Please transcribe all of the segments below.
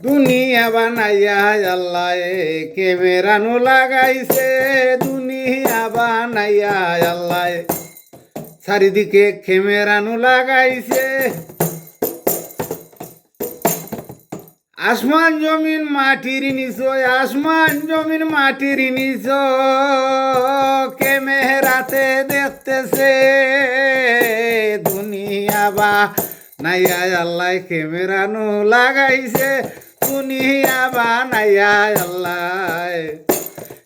দুনিয়া বানাইয়া আল্লাহ camera no লাগাইছে, দুনিয়া বানাইয়া আল্লাহ চারিদিকে ক্যামেরা নো লাগাইছে। আসমান জমিন মাটির নিচ, আসমান জমিন মাটির নিচ ক্যামেরাতে দেখতেছে। দুনিয়া বানাইয়া আল্লাহ ক্যামেরা নো লাগাইছে, দুনিয়া বানাইয়া আল্লাহ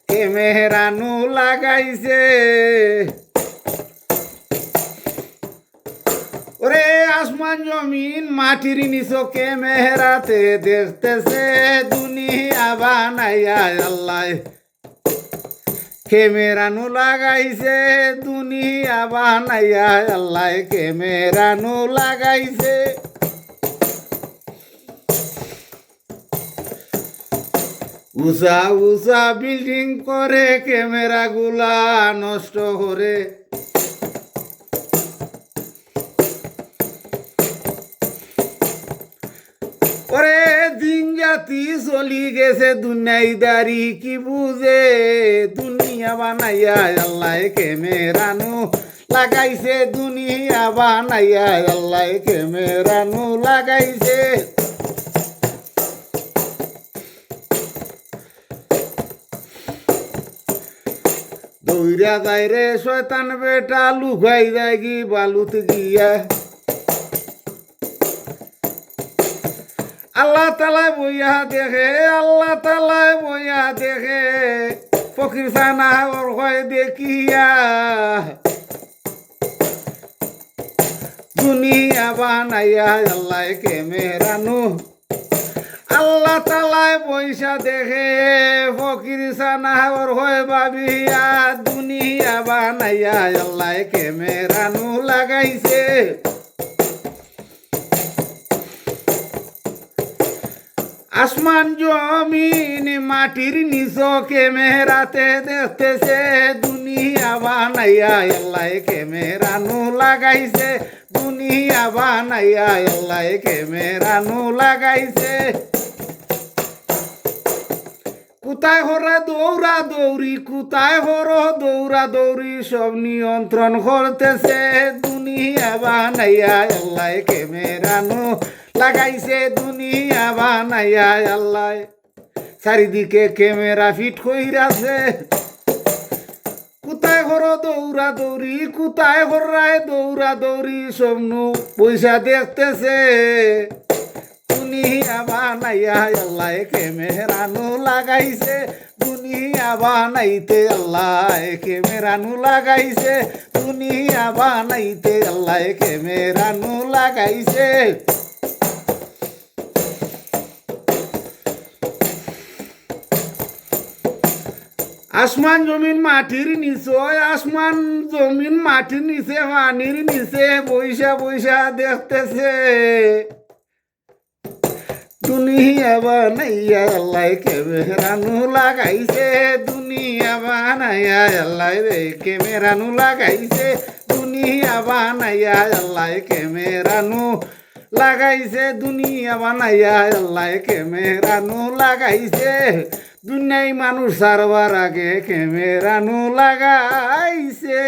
ক্যামেরা নো লাগাইছে। ওরে আসমান জমিন মাটির নিচে ক্যামেরাতে দেখতেছে, দুনিয়া বানাইয়া আল্লাহ ক্যামেরা নো লাগাইছে, দুনিয়া বানাইয়া আল্লাহ ক্যামেরা নো লাগাইছে। উঁচা উঁচা বিল্ডিং করে ক্যামেরা গুলা নষ্ট করে। ওরে দিন জাতি চলি গেছে দুনিয়াদারি কি বুঝে, দুনিয়া বানাইয়া আল্লাহ ক্যামেরা নো লাগাইছে, দুনিয়া বানাইয়া আল্লাহ ক্যামেরা নো লাগাইছে। দৌড়া যায় রে শয়তান বেটা, লুকাই যায় কি বালুতে গিয়া। আল্লাহ তালায় বইয়া দেখে, আল্লাহ তালায় বইয়া দেখে, ফকির সানা ওর হয় দেখিয়া। দুনিয়া বানাইয়া আল্লাহ ক্যামেরা নো, আল্লাহ তালায় বইসা দেখে, ফকির সানা ওর হয় ভাবিয়া। দুনিয়া বানাইয়া আল্লাহ ক্যামেরা নো লাগাইছে। আসমান জমিন মাটির নিচ ক্যামেরাতে দেখতেছে, দুনিয়া বানাইয়া আল্লাহ ক্যামেরা নো লাগাইছে, দুনিয়া বানাইয়া আল্লাহ ক্যামেরা নো লাগাইছে। কোথায় হরে দৌড়া দৌড়ি, কোথায় হর দৌড়া দৌড়ি সব নিয়ন্ত্রণ করতেছে। দুনিয়া বানাইয়া আল্লাহ ক্যামেরা নো লাগাইছে, দুনিয়া বানাইয়া আল্লাহ চারিদিকে ক্যামেরা ফিট কইরাছে। কোথায় হর দৌড়া দৌড়ি, কোথায় হরায় দৌড়া দৌড়ি সব নু পয়সা দেখতেছে। দুনিয়া বানাইয়া আল্লাহ ক্যামেরা নো লাগাইছে, দুনিয়া বানাইতে আল্লাহ ক্যামেরা নো লাগাইছে, দুনিয়া বানাইতে আল্লাহ ক্যামেরা নো লাগাইছে। আসমান জমিন মাটির নিচে, আসমান জমিন মাটির নিচে পানির নিচে বইসা বইসা দেখতেছে। দুনিয়া বানাইয়া আল্লাহ ক্যামেরা নো লাগাইছে, দুনিয়া বানাইয়া আল্লাহ রে ক্যামেরা নো লাগাইছে, দুনিয়া বানাইয়া আল্লাহ ক্যামেরা নো লাগাইছে, দুনিয়া বানাইয়া আল্লাহ ক্যামেরা নো লাগাইছে। দুনিয়ায় মানুষ সারবার আগে ক্যামেরা নো লাগাইছে।